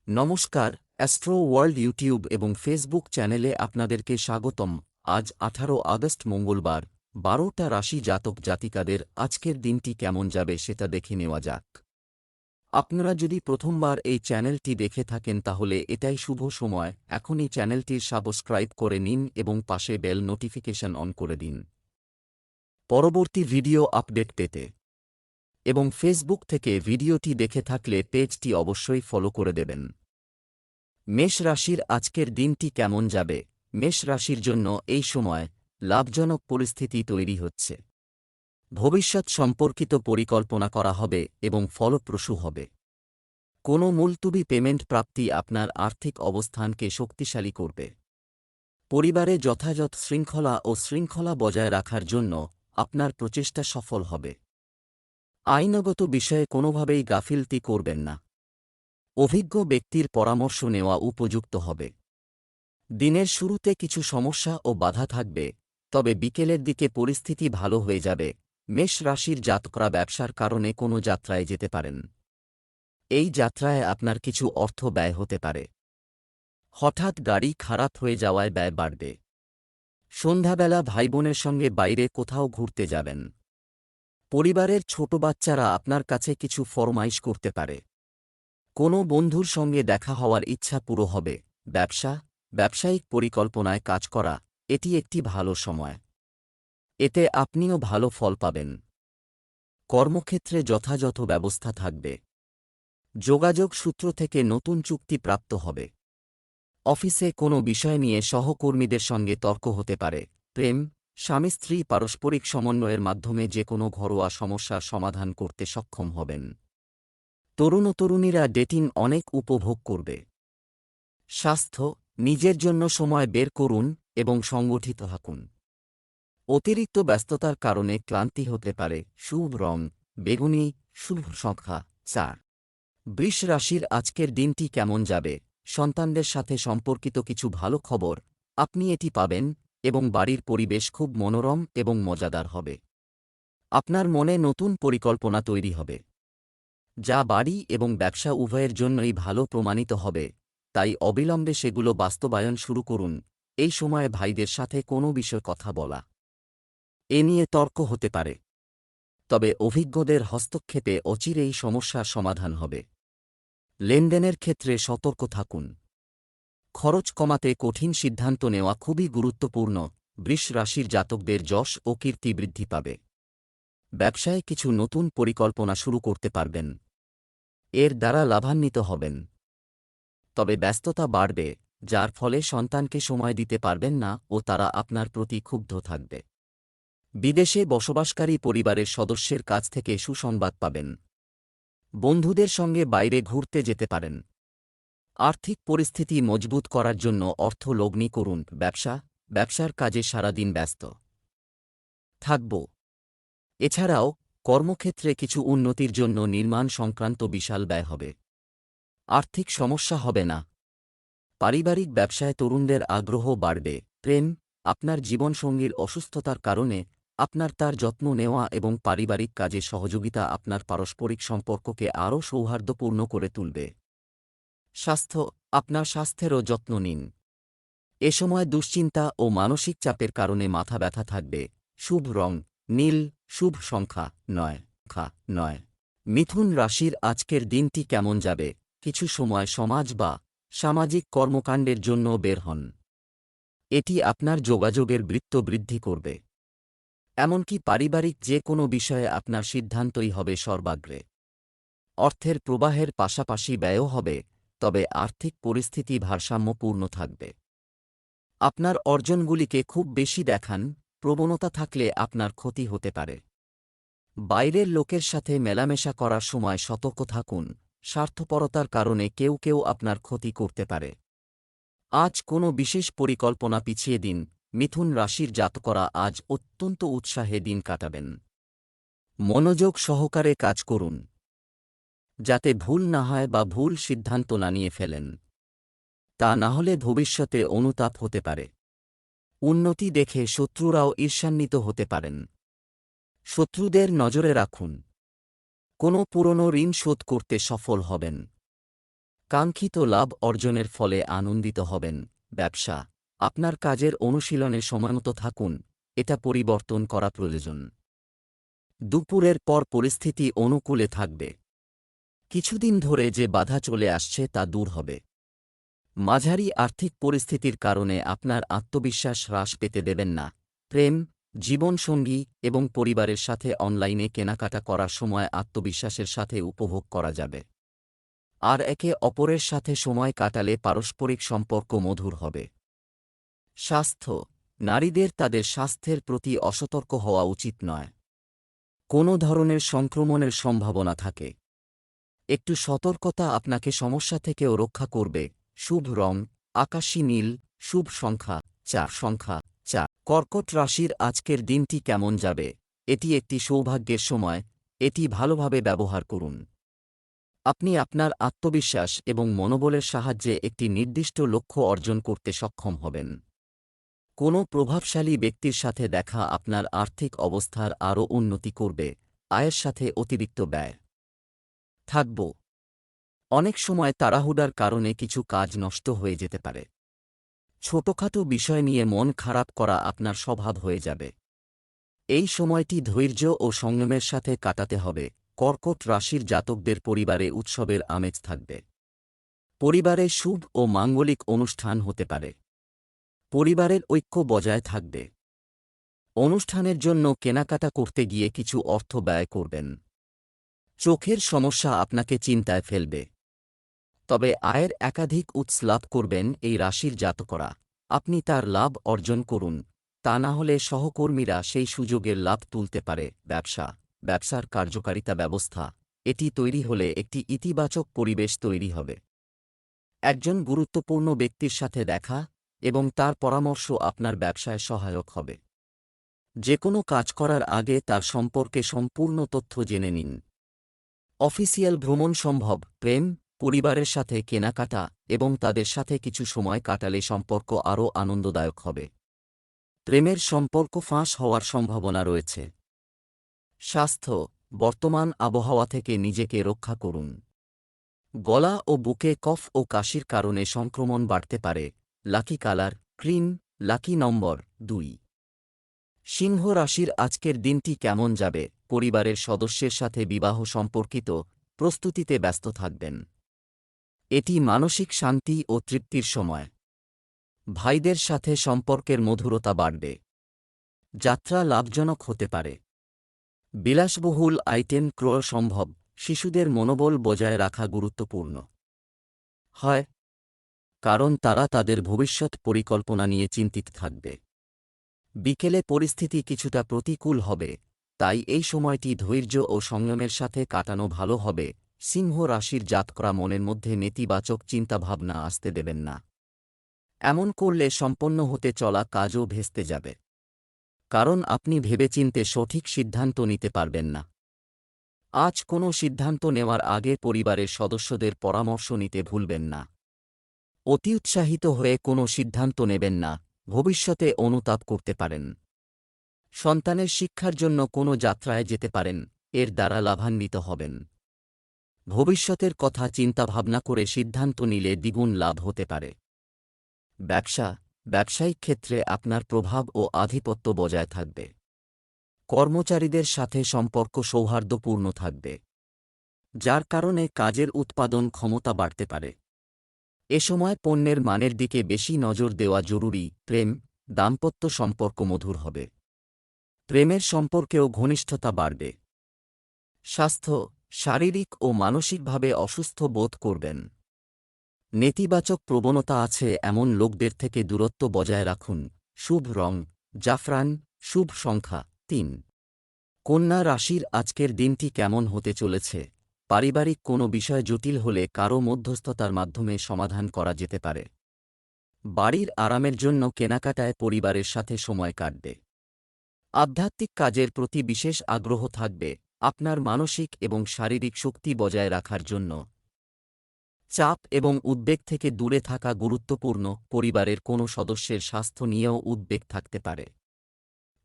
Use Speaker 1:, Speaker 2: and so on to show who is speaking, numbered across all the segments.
Speaker 1: নমস্কার, astro world YouTube এবং Facebook চ্যানেলে আপনাদেরকে স্বাগতম। আজ 18 আগস্ট মঙ্গলবার, 12টা রাশি জাতক জাতিকাদের আজকের দিনটি কেমন যাবে সেটা দেখে নেওয়া যাক। আপনারা যদি প্রথমবার এই চ্যানেলটি দেখে থাকেন তাহলে এটাই শুভ সময়, এখনই চ্যানেলটির সাবস্ক্রাইব করে নিন এবং পাশে বেল নোটিফিকেশন অন করে দিন পরবর্তী ভিডিও আপডেট পেতে। এবং ফেসবুক থেকে ভিডিওটি দেখে থাকলে পেজটি অবশ্যই ফলো করে দেবেন। মেষ রাশির আজকের দিনটি কেমন যাবে? মেষ রাশির জন্য এই সময় লাভজনক পরিস্থিতি তৈরি হচ্ছে। ভবিষ্যৎ সম্পর্কিত পরিকল্পনা করা হবে এবং ফলপ্রসূ হবে। কোনো মুলতুবি পেমেন্ট প্রাপ্তি আপনার আর্থিক অবস্থানকে শক্তিশালী করবে। পরিবারে যথাযথ শৃঙ্খলা বজায় রাখার জন্য আপনার প্রচেষ্টা সফল হবে। আইনগত বিষয়ে কোনোভাবেই গাফিলতি করবেন না। অভিজ্ঞ ব্যক্তির পরামর্শ নেওয়া উপযুক্ত হবে। দিনের শুরুতে কিছু সমস্যা ও বাধা থাকবে, তবে বিকেলের দিকে পরিস্থিতি ভালো হয়ে যাবে। মেষ রাশির জাতকরা ব্যবসার কারণে কোনো যাত্রায় যেতে পারেন। এই যাত্রায় আপনার কিছু অর্থ ব্যয় হতে পারে। হঠাৎ গাড়ি খারাপ হয়ে যাওয়ায় ব্যয় বাড়বে। সন্ধ্যাবেলা ভাইবোনের সঙ্গে বাইরে কোথাও ঘুরতে যাবেন। পরিবারের ছোট বাচ্চারা আপনার কাছে কিছু ফরমাইশ করতে পারে। কোনো বন্ধুর সঙ্গে দেখা হওয়ার ইচ্ছা পুরো হবে। ব্যবসায়িক পরিকল্পনায় কাজ করা, এটি একটি ভালো সময়। এতে আপনিও ভালো ফল পাবেন। কর্মক্ষেত্রে যথাযথ ব্যবস্থা থাকবে। যোগাযোগ সূত্র থেকে নতুন চুক্তি প্রাপ্ত হবে। অফিসে কোনো বিষয় নিয়ে সহকর্মীদের সঙ্গে তর্ক হতে পারে। প্রেম, স্বামী স্ত্রী পারস্পরিক সমন্বয়ের মাধ্যমে যে কোনো ঘরোয়া সমস্যার সমাধান করতে সক্ষম হবেন। তরুণ ও তরুণীরা ডেটিং অনেক উপভোগ করবে। স্বাস্থ্য, নিজের জন্য সময় বের করুন এবং সংগঠিত থাকুন। অতিরিক্ত ব্যস্ততার কারণে ক্লান্তি হতে পারে। শুভ রং বেগুনি, শুভ সংখ্যা 4। বৃষ রাশির আজকের দিনটি কেমন যাবে? সন্তানদের সাথে সম্পর্কিত কিছু ভালো খবর আপনি এটি পাবেন এবং বাড়ির পরিবেশ খুব মনোরম এবং মজাদার হবে। আপনার মনে নতুন পরিকল্পনা তৈরি হবে, যা বাড়ি এবং ব্যবসা উভয়ের জন্যই ভালো প্রমাণিত হবে, তাই অবিলম্বে সেগুলো বাস্তবায়ন শুরু করুন। এই সময়ে ভাইদের সাথে কোনো বিষয়ে কথা বলা, এ নিয়ে তর্ক হতে পারে, তবে অভিজ্ঞদের হস্তক্ষেপে অচিরেই সমস্যার সমাধান হবে। লেনদেনের ক্ষেত্রে সতর্ক থাকুন। খরচ কমাতে কঠিন সিদ্ধান্ত নেওয়া খুবই গুরুত্বপূর্ণ। বৃষ রাশির জাতকদের যশ ও কীর্তি বৃদ্ধি পাবে। ব্যবসায় কিছু নতুন পরিকল্পনা শুরু করতে পারবেন। এর দ্বারা লাভান্বিত হবেন। তবে ব্যস্ততা বাড়বে, যার ফলে সন্তানকে সময় দিতে পারবেন না ও তারা আপনার প্রতি ক্ষুব্ধ থাকবে। বিদেশে বসবাসকারী পরিবারের সদস্যের কাছ থেকে সুসংবাদ পাবেন। বন্ধুদের সঙ্গে বাইরে ঘুরতে যেতে পারেন। আর্থিক পরিস্থিতি মজবুত করার জন্য অর্থ লগ্নি করুন। ব্যবসার কাজে সারাদিন ব্যস্ত থাকব। এছাড়াও কর্মক্ষেত্রে কিছু উন্নতির জন্য নির্মাণ সংক্রান্ত বিশাল ব্যয় হবে। আর্থিক সমস্যা হবে না। পারিবারিক ব্যবসায় তরুণদের আগ্রহ বাড়বে। প্রেম, আপনার জীবনসঙ্গীর অসুস্থতার কারণে আপনার তার যত্ন নেওয়া এবং পারিবারিক কাজে সহযোগিতা আপনার পারস্পরিক সম্পর্ককে আরও সৌহার্দ্যপূর্ণ করে তুলবে। স্বাস্থ্য, আপনার স্বাস্থ্যেরও যত্ন নিন। এ সময় দুশ্চিন্তা ও মানসিক চাপের কারণে মাথা ব্যথা থাকবে। শুভ রং নীল, শুভ সংখ্যা 9। মিথুন রাশির আজকের দিনটি কেমন যাবে? কিছু সময় সমাজ বা সামাজিক কর্মকাণ্ডের জন্য বের হন। এটি আপনার যোগাযোগের বৃত্ত বৃদ্ধি করবে। এমনকি পারিবারিক যে কোনো বিষয়ে আপনার সিদ্ধান্তই হবে সর্বাগ্রে। অর্থের প্রবাহের পাশাপাশি ব্যয়ও হবে, তবে আর্থিক পরিস্থিতি ভারসাম্যপূর্ণ থাকবে। আপনার অর্জনগুলিকে খুব বেশি দেখান প্রবণতা থাকলে আপনার ক্ষতি হতে পারে। বাইরের লোকের সাথে মেলামেশা করার সময় সতর্ক থাকুন। স্বার্থপরতার কারণে কেউ আপনার ক্ষতি করতে পারে। আজ কোনো বিশেষ পরিকল্পনা পিছিয়ে দিন। মিথুন রাশির জাতকরা আজ অত্যন্ত উৎসাহে দিন কাটাবেন। মনোযোগ সহকারে কাজ করুন, যাতে ভুল না হয় বা ভুল সিদ্ধান্ত না নিয়ে ফেলেন। তা না হলে ভবিষ্যতে অনুতাপ হতে পারে। উন্নতি দেখে শত্রুরাও ঈর্ষান্বিত হতে পারেন। শত্রুদের নজরে রাখুন। কোনো পুরনো ঋণ শোধ করতে সফল হবেন। কাঙ্ক্ষিত লাভ অর্জনের ফলে আনন্দিত হবেন। ব্যবসা, আপনার কাজের অনুশীলনে সময়মতো থাকুন, এটা পরিবর্তন করা প্রয়োজন। দুপুরের পর পরিস্থিতি অনুকূলে থাকবে। কিছুদিন ধরে যে বাধা চলে আসছে তা দূর হবে। মাঝারি আর্থিক পরিস্থিতির কারণে আপনার আত্মবিশ্বাস হ্রাস পেতে দেবেন না। প্রেম, জীবনসঙ্গী এবং পরিবারের সাথে অনলাইনে কেনাকাটা করার সময় আত্মবিশ্বাসের সাথে উপভোগ করা যাবে। আর একে অপরের সাথে সময় কাটালে পারস্পরিক সম্পর্ক মধুর হবে। স্বাস্থ্য, নারীদের তাদের স্বাস্থ্যের প্রতি অসতর্ক হওয়া উচিত নয়। কোনো ধরনের সংক্রমণের সম্ভাবনা থাকে। একটু সতর্কতা আপনাকে সমস্যা থেকেও রক্ষা করবে। শুভ রং আকাশী নীল, শুভ সংখ্যা 4 কর্কট রাশির আজকের দিনটি কেমন যাবে? এটি একটি সৌভাগ্যের সময়, এটি ভালোভাবে ব্যবহার করুন। আপনি আপনার আত্মবিশ্বাস এবং মনোবলের সাহায্যে একটি নির্দিষ্ট লক্ষ্য অর্জন করতে সক্ষম হবেন। কোনো প্রভাবশালী ব্যক্তির সাথে দেখা আপনার আর্থিক অবস্থার আরও উন্নতি করবে। আয়ের সাথে অতিরিক্ত ব্যয় থাকব। অনেক সময় তাড়াহুড়ার কারণে কিছু কাজ নষ্ট হয়ে যেতে পারে। ছোটখাটো বিষয় নিয়ে মন খারাপ করা আপনার স্বভাব হয়ে যাবে। এই সময়টি ধৈর্য ও সংযমের সাথে কাটাতে হবে। কর্কট রাশির জাতকদের পরিবারে উৎসবের আমেজ থাকবে। পরিবারে শুভ ও মাঙ্গলিক অনুষ্ঠান হতে পারে। পরিবারের ঐক্য বজায় থাকবে। অনুষ্ঠানের জন্য কেনাকাটা করতে গিয়ে কিছু অর্থ ব্যয় করবেন। চোখের সমস্যা আপনাকে চিন্তায় ফেলবে। তবে আয়ের একাধিক উৎস লাভ করবেন এই রাশির জাতকরা। আপনি তার লাভ অর্জন করুন, তা না হলে সহকর্মীরা সেই সুযোগের লাভ তুলতে পারে। ব্যবসার কার্যকারিতা ব্যবস্থা, এটি তৈরি হলে একটি ইতিবাচক পরিবেশ তৈরি হবে। একজন গুরুত্বপূর্ণ ব্যক্তির সাথে দেখা এবং তার পরামর্শ আপনার ব্যবসায় সহায়ক হবে। যে কোনো কাজ করার আগে তার সম্পর্কে সম্পূর্ণ তথ্য জেনে নিন। অফিসিয়াল ভ্রমণ সম্ভব। প্রেম, পরিবারের সাথে কেনাকাটা এবং তাদের সাথে কিছু সময় কাটালে সম্পর্ক আরও আনন্দদায়ক হবে। প্রেমের সম্পর্ক ফাঁস হওয়ার সম্ভাবনা রয়েছে। স্বাস্থ্য, বর্তমান আবহাওয়া থেকে নিজেকে রক্ষা করুন। গলা ও বুকে কফ ও কাশির কারণে সংক্রমণ বাড়তে পারে। লাকি কালার ক্রিম, লাকি নম্বর 2। সিংহ রাশির আজকের দিনটি কেমন যাবে? পরিবারের সদস্যের সাথে বিবাহ সম্পর্কিত প্রস্তুতিতে ব্যস্ত থাকবেন। এটি মানসিক শান্তি ও তৃপ্তির সময়। ভাইদের সাথে সম্পর্কের মধুরতা বাড়বে। যাত্রা লাভজনক হতে পারে। বিলাসবহুল আইটেম ক্রয় সম্ভব। শিশুদের মনোবল বজায় রাখা গুরুত্বপূর্ণ হয়, কারণ তারা তাদের ভবিষ্যৎ পরিকল্পনা নিয়ে চিন্তিত থাকবে। বিকেলে পরিস্থিতি কিছুটা প্রতিকূল হবে, তাই এই সময়টি ধৈর্য ও সংযমের সাথে কাটানো ভালো হবে। সিংহ রাশির জাতকরা মনের মধ্যে নেতিবাচক চিন্তাভাবনা আসতে দেবেন না। এমন করলে সম্পন্ন হতে চলা কাজও ভেস্তে যাবে, কারণ আপনি ভেবেচিন্তে সঠিক সিদ্ধান্ত নিতে পারবেন না। আজ কোনো সিদ্ধান্ত নেওয়ার আগে পরিবারের সদস্যদের পরামর্শ নিতে ভুলবেন না। অতি উৎসাহিত হয়ে কোনো সিদ্ধান্ত নেবেন না, ভবিষ্যতে অনুতাপ করতে পারেন। সন্তানের শিক্ষার জন্য কোনো যাত্রায় যেতে পারেন, এর দ্বারা লাভান্বিত হবেন। ভবিষ্যতের কথা চিন্তাভাবনা করে সিদ্ধান্ত নিলে দ্বিগুণ লাভ হতে পারে। ব্যবসায়িক ক্ষেত্রে আপনার প্রভাব ও আধিপত্য বজায় থাকবে। কর্মচারীদের সাথে সম্পর্ক সৌহার্দ্যপূর্ণ থাকবে, যার কারণে কাজের উৎপাদন ক্ষমতা বাড়তে পারে। এ সময় পণ্যের মানের দিকে বেশি নজর দেওয়া জরুরি। প্রেম, দাম্পত্য সম্পর্ক মধুর হবে। প্রেমের সম্পর্কেও ঘনিষ্ঠতা বাড়বে। স্বাস্থ্য, শারীরিক ও মানসিকভাবে অসুস্থ বোধ করবেন। নেতিবাচক প্রবণতা আছে এমন লোকদের থেকে দূরত্ব বজায় রাখুন। শুভ রং জাফরান, শুভ সংখ্যা 3। কন্যা রাশির আজকের দিনটি কেমন হতে চলেছে? পারিবারিক কোনো বিষয় জটিল হলে কারও মধ্যস্থতার মাধ্যমে সমাধান করা যেতে পারে। বাড়ির আরামের জন্য কেনাকাটায় পরিবারের সাথে সময় কাটবে। আধ্যাত্মিক কাজের প্রতি বিশেষ আগ্রহ থাকবে। আপনার মানসিক এবং শারীরিক শক্তি বজায় রাখার জন্য চাপ এবং উদ্বেগ থেকে দূরে থাকা গুরুত্বপূর্ণ। পরিবারের কোনো সদস্যের স্বাস্থ্য নিয়েও উদ্বেগ থাকতে পারে।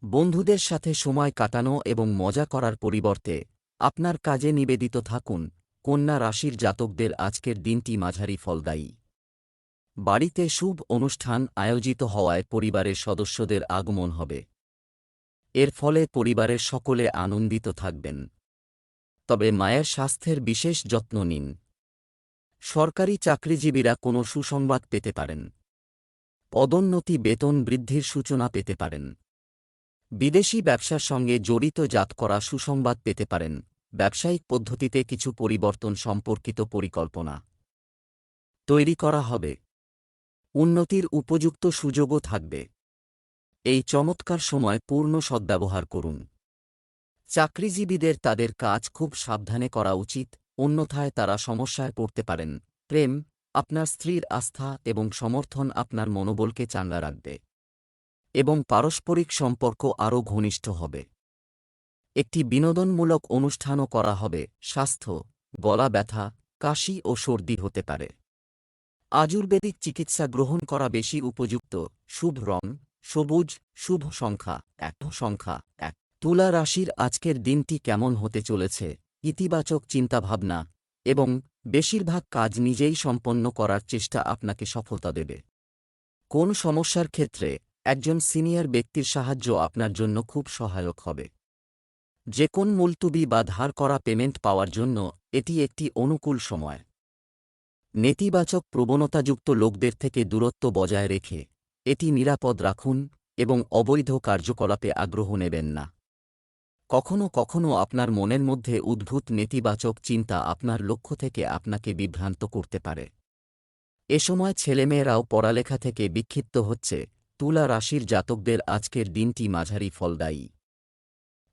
Speaker 1: বন্ধুদের সাথে সময় কাটানো এবং মজা করার পরিবর্তে আপনার কাজে নিবেদিত থাকুন। কন্যা রাশির জাতকদের আজকের দিনটি মাঝারি ফলদায়ী। বাড়িতে শুভ অনুষ্ঠান আয়োজিত হওয়ায় পরিবারের সদস্যদের আগমন হবে। এর ফলে পরিবারের সকলে আনন্দিত থাকবেন। তবে মায়ের স্বাস্থ্যের বিশেষ যত্ন নিন। সরকারি চাকরিজীবীরা কোনো সুসংবাদ পেতে পারেন। পদোন্নতি বেতন বৃদ্ধির সূচনা পেতে পারেন। বিদেশি ব্যবসার সঙ্গে জড়িত জাত করা সুসংবাদ পেতে পারেন। ব্যবসায়িক পদ্ধতিতে কিছু পরিবর্তন সম্পর্কিত পরিকল্পনা তৈরি করা হবে। উন্নতির উপযুক্ত সুযোগও থাকবে। এই চমৎকার সময় পূর্ণ সদ্ব্যবহার করুন। চাকরিজীবীদের তাদের কাজ খুব সাবধানে করা উচিত, অন্যথায় তারা সমস্যায় পড়তে পারেন। প্রেম, আপনার স্ত্রীর আস্থা এবং সমর্থন আপনার মনোবলকে চাঙ্গা রাখবে এবং পারস্পরিক সম্পর্ক আরও ঘনিষ্ঠ হবে। একটি বিনোদনমূলক অনুষ্ঠানও করা হবে। স্বাস্থ্য, গলা ব্যথা, কাশি ও সর্দি হতে পারে। আয়ুর্বেদিক চিকিৎসা গ্রহণ করা বেশি উপযুক্ত। শুভ রং সবুজ। শুভ সংখ্যা 1। তুলা রাশির আজকের দিনটি কেমন হতে চলেছে? ইতিবাচক চিন্তাভাবনা এবং বেশিরভাগ কাজ নিজেই সম্পন্ন করার চেষ্টা আপনাকে সফলতা দেবে। কোন সমস্যার ক্ষেত্রে একজন সিনিয়র ব্যক্তির সাহায্য আপনার জন্য খুব সহায়ক হবে। যে কোন মুলতুবি বা ধার করা পেমেন্ট পাওয়ার জন্য এটি একটি অনুকূল সময়। নেতিবাচক প্রবণতাযুক্ত লোকদের থেকে দূরত্ব বজায় রেখে এটি নিরাপদ রাখুন এবং অবৈধ কার্যকলাপে আগ্রহ নেবেন না। কখনো কখনো আপনার মনের মধ্যে উদ্ভূত নেতিবাচক চিন্তা আপনার লক্ষ্য থেকে আপনাকে বিভ্রান্ত করতে পারে। এ সময় ছেলেমেয়েরাও পড়ালেখা থেকে বিক্ষিপ্ত হচ্ছে। তুলা রাশির জাতকদের আজকের দিনটি মাঝারি ফলদায়ী।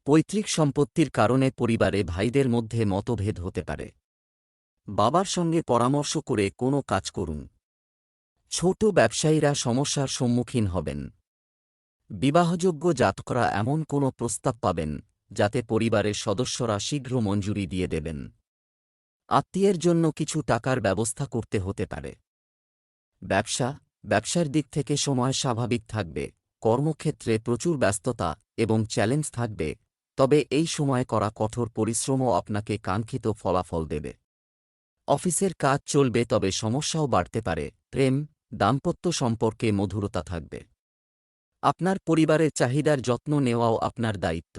Speaker 1: পৈতৃক সম্পত্তির কারণে পরিবারে ভাইদের মধ্যে মতভেদ হতে পারে। বাবার সঙ্গে পরামর্শ করে কোনো কাজ করুন। ছোট ব্যবসায়ীরা সমস্যার সম্মুখীন হবেন। বিবাহযোগ্য জাতকরা এমন কোনো প্রস্তাব পাবেন যাতে পরিবারের সদস্যরা শীঘ্র মঞ্জুরি দিয়ে দেবেন। আত্মীয়ের জন্য কিছু টাকার ব্যবস্থা করতে হতে পারে। ব্যবসার দিক থেকে সময় স্বাভাবিক থাকবে। কর্মক্ষেত্রে প্রচুর ব্যস্ততা এবং চ্যালেঞ্জ থাকবে, তবে এই সময় করা কঠোর পরিশ্রমও আপনাকে কাঙ্ক্ষিত ফলাফল দেবে। অফিসের কাজ চলবে, তবে সমস্যাও বাড়তে পারে। প্রেম, দাম্পত্য সম্পর্কে মধুরতা থাকবে। আপনার পরিবারের চাহিদার যত্ন নেওয়াও আপনার দায়িত্ব।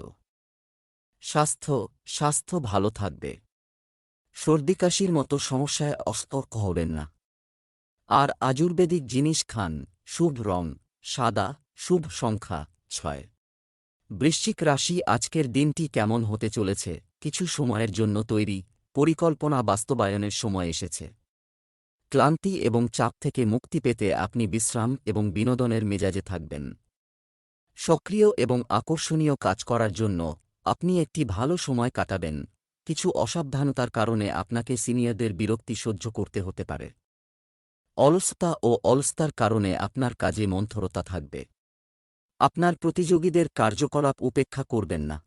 Speaker 1: স্বাস্থ্য ভালো থাকবে। সর্দিকাশির মতো সমস্যায় অসতর্ক হবেন না। আর আয়ুর্বেদিক জিনিস খান। শুভ রং সাদা। শুভ সংখ্যা 6। বৃশ্চিক রাশি আজকের দিনটি কেমন হতে চলেছে? কিছু সময়ের জন্য তৈরি পরিকল্পনা বাস্তবায়নের সময় এসেছে। ক্লান্তি এবং চাপ থেকে মুক্তি পেতে আপনি বিশ্রাম এবং বিনোদনের মেজাজে থাকবেন। সক্রিয় এবং আকর্ষণীয় কাজ করার জন্য আপনি একটি ভালো সময় কাটাবেন। কিছু অসাবধানতার কারণে আপনাকে সিনিয়রদের বিরক্তি সহ্য করতে হতে পারে। অলসতার কারণে আপনার কাজে মন্থরতা থাকবে। আপনার প্রতিযোগীদের কার্যকলাপ উপেক্ষা করবেন না।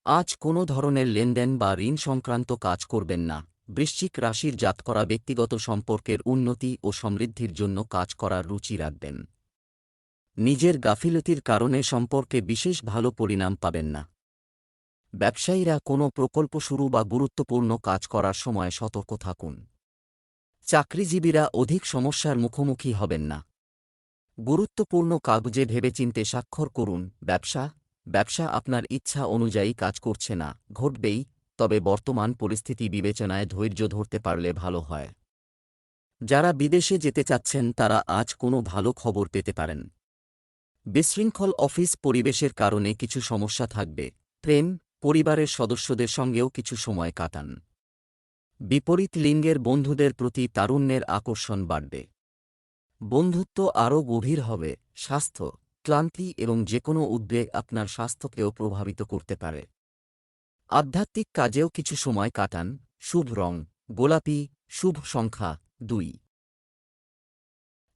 Speaker 1: আজ কোনো ধরনের লেনদেন বা ঋণ সংক্রান্ত কাজ করবেন না। বৃশ্চিক রাশির জাতকরা ব্যক্তিগত সম্পর্কের উন্নতি ও সমৃদ্ধির জন্য কাজ করার রুচি রাখবেন। নিজের গাফিলতির কারণে সম্পর্কে বিশেষ ভালো পরিণাম পাবেন না। ব্যবসায়ীরা কোনো প্রকল্প শুরু বা গুরুত্বপূর্ণ কাজ করার সময় সতর্ক থাকুন। চাকরিজীবীরা অধিক সমস্যার মুখোমুখি হবেন না। গুরুত্বপূর্ণ কাগজে ভেবেচিন্তে স্বাক্ষর করুন। ব্যবসা আপনার ইচ্ছা অনুযায়ী কাজ করছে না, ঘটবেই, তবে বর্তমান পরিস্থিতি বিবেচনায় ধৈর্য ধরতে পারলে ভালো হয়। যারা বিদেশে যেতে চাচ্ছেন তারা আজ কোনো ভালো খবর পেতে পারেন। বিশৃঙ্খল অফিস পরিবেশের কারণে কিছু সমস্যা থাকবে। প্রেম, পরিবারের সদস্যদের সঙ্গেও কিছু সময় কাটান। বিপরীত লিঙ্গের বন্ধুদের প্রতি তারুণ্যের আকর্ষণ বাড়বে। বন্ধুত্ব আরও গভীর হবে। স্বাস্থ্য, ক্লান্তি এবং যেকোনো উদ্বেগ আপনার স্বাস্থ্যকেও প্রভাবিত করতে পারে। আধ্যাত্মিক কাজেও কিছু সময় কাটান। শুভ রং গোলাপি। শুভ সংখ্যা 2।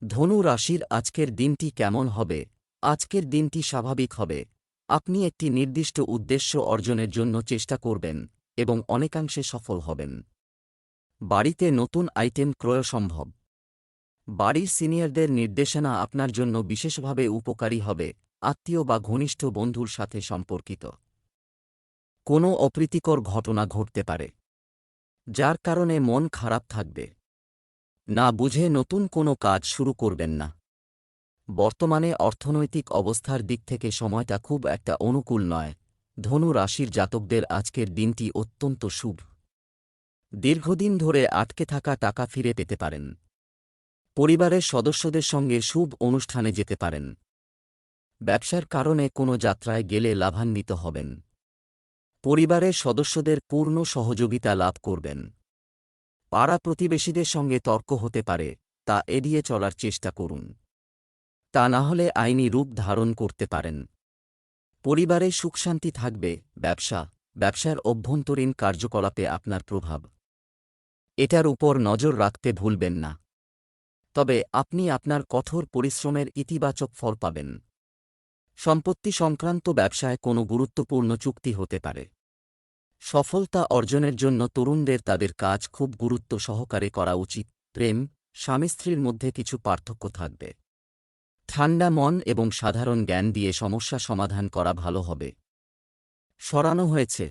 Speaker 1: ধনু রাশির আজকের দিনটি কেমন হবে? আজকের দিনটি স্বাভাবিক হবে। আপনি একটি নির্দিষ্ট উদ্দেশ্য অর্জনের জন্য চেষ্টা করবেন এবং অনেকাংশে সফল হবেন। বাড়িতে নতুন আইটেম ক্রয় সম্ভব। বাড়ির সিনিয়রদের নির্দেশনা আপনার জন্য বিশেষভাবে উপকারী হবে। আত্মীয় বা ঘনিষ্ঠ বন্ধুর সাথে সম্পর্কিত কোনো অপ্রীতিকর ঘটনা ঘটতে পারে। যার কারণে মন খারাপ থাকবে। না বুঝে নতুন কোনো কাজ শুরু করবেন না। বর্তমানে অর্থনৈতিক অবস্থার দিক থেকে সময়টা খুব একটা অনুকূল নয়। ধনু রাশির জাতকদের আজকের দিনটি অত্যন্ত শুভ। দীর্ঘদিন ধরে আটকে থাকা টাকা ফিরে পেতে পারেন। পরিবারের সদস্যদের সঙ্গে শুভ অনুষ্ঠানে যেতে পারেন। ব্যবসার কারণে কোনো যাত্রায় গেলে লাভান্বিত হবেন। পরিবারের সদস্যদের পূর্ণ সহযোগিতা লাভ করবেন। পাড়া প্রতিবেশীদের সঙ্গে তর্ক হতে পারে, তা এড়িয়ে চলার চেষ্টা করুন। তা না হলে আইনি রূপ ধারণ করতে পারেন। পরিবারে সুখশান্তি থাকবে। ব্যবসার অভ্যন্তরীণ কার্যকলাপে আপনার প্রভাব, এটার উপর নজর রাখতে ভুলবেন না। তবে আপনি আপনার কঠোর পরিশ্রমের ইতিবাচক ফল পাবেন। সম্পত্তি সংক্রান্ত ব্যবসায় কোনো গুরুত্বপূর্ণ চুক্তি হতে পারে। সফলতা অর্জনের জন্য তরুণদের তাদের কাজ খুব গুরুত্ব সহকারে করা উচিত। প্রেম, স্বামী স্ত্রীর মধ্যে কিছু পার্থক্য থাকবে। ঠান্ডা মন এবং সাধারণ জ্ঞান দিয়ে সমস্যা সমাধান করা ভালো হবে। সরানো হয়েছে।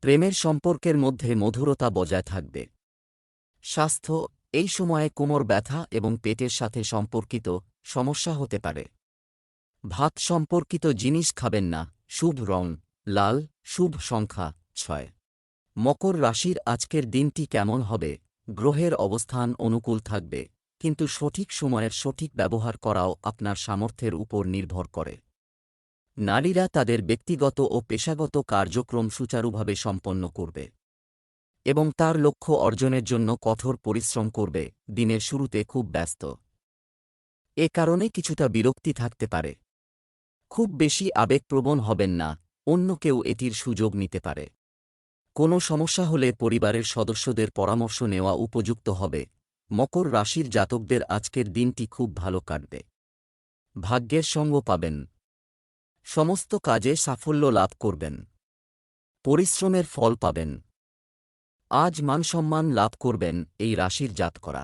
Speaker 1: প্রেমের সম্পর্কের মধ্যে মধুরতা বজায় থাকবে। স্বাস্থ্য, এই সময়ে কোমর ব্যথা এবং পেটের সাথে সম্পর্কিত সমস্যা হতে পারে। ভাত সম্পর্কিত জিনিস খাবেন না। শুভ রং লাল, শুভ সংখ্যা 6। মকর রাশির আজকের দিনটি কেমন হবে? গ্রহের অবস্থান অনুকূল থাকবে, কিন্তু সঠিক সময়ের সঠিক ব্যবহার করাও আপনার সামর্থ্যের উপর নির্ভর করে। নারীরা তাদের ব্যক্তিগত ও পেশাগত কার্যক্রম সুচারুভাবে সম্পন্ন করবে এবং তার লক্ষ্য অর্জনের জন্য কঠোর পরিশ্রম করবে। দিনের শুরুতে খুব ব্যস্ত, এ কারণে কিছুটা বিরক্তি থাকতে পারে। খুব বেশি আবেগপ্রবণ হবেন না, অন্য কেউ এটির সুযোগ নিতে পারে। কোনো সমস্যা হলে পরিবারের সদস্যদের পরামর্শ নেওয়া উপযুক্ত হবে। মকর রাশির জাতকদের আজকের দিনটি খুব ভালো কাটবে। ভাগ্যের সঙ্গ পাবেন। সমস্ত কাজে সাফল্য লাভ করবেন। পরিশ্রমের ফল পাবেন। আজ মানসম্মান লাভ করবেন এই রাশির জাতকরা।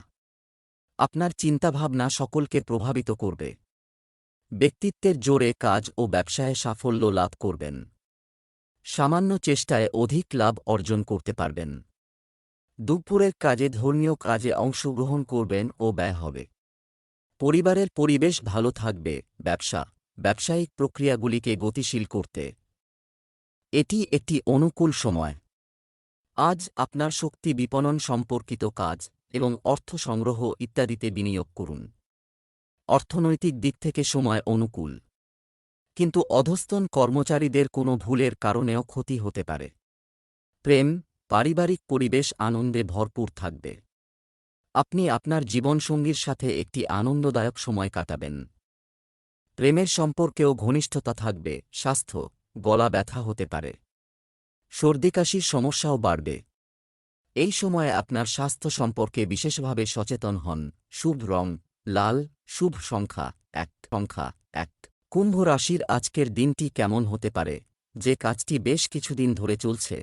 Speaker 1: আপনার চিন্তাভাবনা সকলকে প্রভাবিত করবে। ব্যক্তিত্বের জোরে কাজ ও ব্যবসায় সাফল্য লাভ করবেন। সামান্য চেষ্টায় অধিক লাভ অর্জন করতে পারবেন। দুপুরের কাজে ধর্মীয় কাজে অংশগ্রহণ করবেন ও ব্যয় হবে। পরিবারের পরিবেশ ভালো থাকবে। ব্যবসায়িক প্রক্রিয়াগুলিকে গতিশীল করতে এটি একটি অনুকূল সময়। আজ আপনার শক্তি বিপণন সম্পর্কিত কাজ এবং অর্থ সংগ্রহ ইত্যাদিতে বিনিয়োগ করুন। অর্থনৈতিক দিক থেকে সময় অনুকূল, কিন্তু অধস্তন কর্মচারীদের কোনো ভুলের কারণেও ক্ষতি হতে পারে। প্রেম, পারিবারিক পরিবেশ আনন্দে ভরপুর থাকবে। আপনি আপনার জীবনসঙ্গীর সাথে একটি আনন্দদায়ক সময় কাটাবেন। প্রেমের সম্পর্কেও ঘনিষ্ঠতা থাকবে। স্বাস্থ্য, গলা ব্যথা হতে পারে। সর্দিকাশির সমস্যাও বাড়বে। এই সময়ে আপনার স্বাস্থ্য সম্পর্কে বিশেষভাবে সচেতন হন। শুভ রং লাল, শুভ সংখ্যা 1। কুম্ভ রাশির আজকের দিনটি কেমন হতে পারে? যে কাজটি বেশ কিছুদিন ধরে চলছে,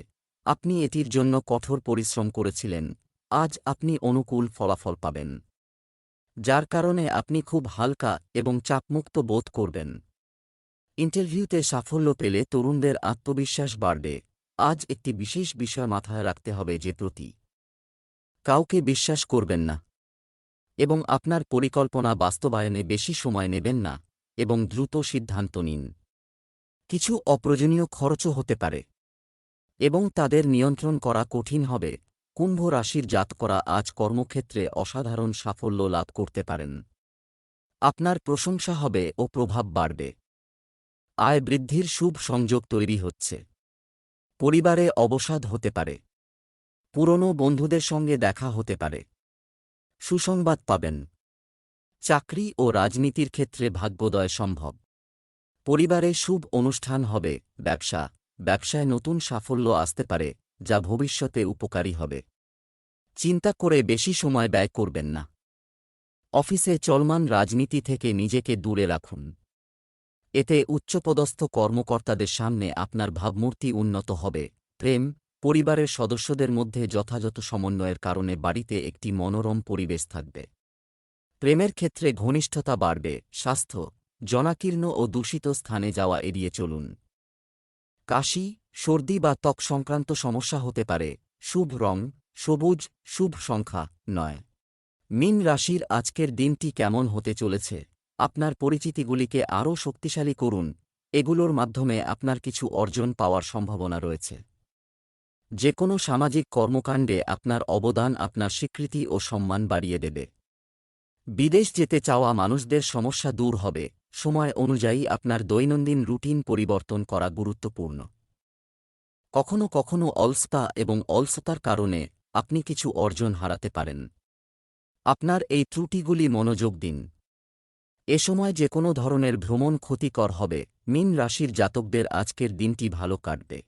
Speaker 1: আপনি এটির জন্য কঠোর পরিশ্রম করেছিলেন, আজ আপনি অনুকূল ফলাফল পাবেন, যার কারণে আপনি খুব হালকা এবং চাপমুক্ত বোধ করবেন। ইন্টারভিউতে সাফল্য পেলে তরুণদের আত্মবিশ্বাস বাড়বে। আজ একটি বিশেষ বিষয় মাথায় রাখতে হবে যে প্রতি কাউকে বিশ্বাস করবেন না এবং আপনার পরিকল্পনা বাস্তবায়নে বেশি সময় নেবেন না এবং দ্রুত সিদ্ধান্ত নিন। কিছু অপ্রয়োজনীয় খরচও হতে পারে এবং তাদের নিয়ন্ত্রণ করা কঠিন হবে। কুম্ভ রাশির জাতকরা আজ কর্মক্ষেত্রে অসাধারণ সাফল্য লাভ করতে পারেন। আপনার প্রশংসা হবে ও প্রভাব বাড়বে। আয় বৃদ্ধির শুভ সংযোগ তৈরি হচ্ছে। পরিবারে অবসাদ হতে পারে। পুরনো বন্ধুদের সঙ্গে দেখা হতে পারে। সুসংবাদ পাবেন। চাকরি ও রাজনীতির ক্ষেত্রে ভাগ্যোদয় সম্ভব। পরিবারে শুভ অনুষ্ঠান হবে। ব্যবসায় নতুন সাফল্য আসতে পারে, যা ভবিষ্যতে উপকারী হবে। চিন্তা করে বেশি সময় ব্যয় করবেন না। অফিসে চলমান রাজনীতি থেকে নিজেকে দূরে রাখুন। এতে উচ্চপদস্থ কর্মকর্তাদের সামনে আপনার ভাবমূর্তি উন্নত হবে। প্রেম, পরিবারের সদস্যদের মধ্যে যথাযথ সমন্বয়ের কারণে বাড়িতে একটি মনোরম পরিবেশ থাকবে। প্রেমের ক্ষেত্রে ঘনিষ্ঠতা বাড়বে। স্বাস্থ্য, জনাকীর্ণ ও দূষিত স্থানে যাওয়া এড়িয়ে চলুন। কাশি, সর্দি বা ত্বক সংক্রান্ত সমস্যা হতে পারে। শুভ রং সবুজ, শুভ সংখ্যা 9। মীন রাশির আজকের দিনটি কেমন হতে চলেছে? আপনার পরিচিতিগুলিকে আরও শক্তিশালী করুন, এগুলোর মাধ্যমে আপনার কিছু অর্জন পাওয়ার সম্ভাবনা রয়েছে। যে কোনো সামাজিক কর্মকাণ্ডে আপনার অবদান আপনার স্বীকৃতি ও সম্মান বাড়িয়ে দেবে। বিদেশ যেতে চাওয়া মানুষদের সমস্যা দূর হবে। সময় অনুযায়ী আপনার দৈনন্দিন রুটিন পরিবর্তন করা গুরুত্বপূর্ণ। কখনো কখনো অলসতা এবং অলসতার কারণে আপনি কিছু অর্জন হারাতে পারেন। আপনার এই ত্রুটিগুলি মনোযোগ দিন। এ সময় যে কোনো ধরনের ভ্রমণ ক্ষতিকর হবে। মীন রাশির জাতকদের আজকের দিনটি ভালো কাটবে।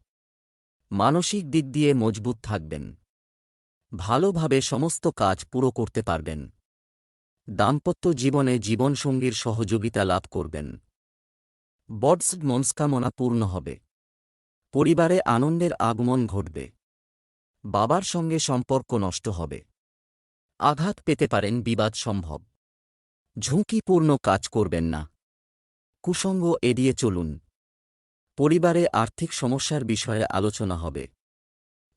Speaker 1: মানসিক দিক দিয়ে মজবুত থাকবেন। ভালোভাবে সমস্ত কাজ পুরো করতে পারবেন। দাম্পত্য জীবনে জীবনসঙ্গীর সহযোগিতা লাভ করবেন। বড় মনস্কামনা পূর্ণ হবে। পরিবারে আনন্দের আগমন ঘটবে। বাবার সঙ্গে সম্পর্ক নষ্ট হবে। আঘাত পেতে পারেন, বিবাদ সম্ভব। ঝুঁকিপূর্ণ কাজ করবেন না। কুসঙ্গ এড়িয়ে চলুন। পরিবারে আর্থিক সমস্যার বিষয়ে আলোচনা হবে।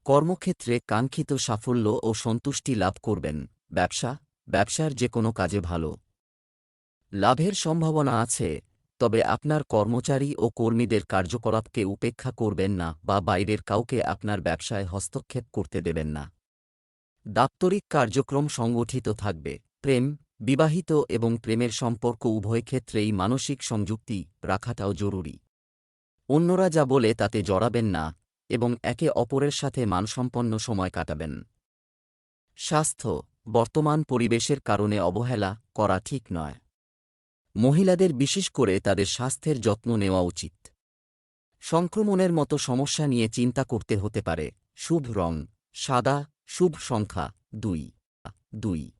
Speaker 1: কর্মক্ষেত্রে কাঙ্ক্ষিত সাফল্য ও সন্তুষ্টি লাভ করবেন। ব্যবসার যে কোনো কাজে ভালো লাভের সম্ভাবনা আছে, তবে আপনার কর্মচারী ও কর্মীদের কার্যকলাপকে উপেক্ষা করবেন না বা বাইরের কাউকে আপনার ব্যবসায় হস্তক্ষেপ করতে দেবেন না। দাপ্তরিক কার্যক্রম সংগঠিত থাকবে। বিবাহিত এবং প্রেমের সম্পর্ক উভয় ক্ষেত্রেই মানসিক সংযুক্তি রাখাটাও জরুরি। অন্যরা যা বলে তাতে জড়াবেন না এবং একে অপরের সাথে মানসম্পন্ন সময় কাটাবেন। স্বাস্থ্য, বর্তমান পরিবেশের কারণে অবহেলা করা ঠিক নয়। মহিলাদের বিশেষ করে তাদের স্বাস্থ্যের যত্ন নেওয়া উচিত। সংক্রমণের মতো সমস্যা নিয়ে চিন্তা করতে হতে পারে। শুভ রং সাদা, শুভ সংখ্যা 2।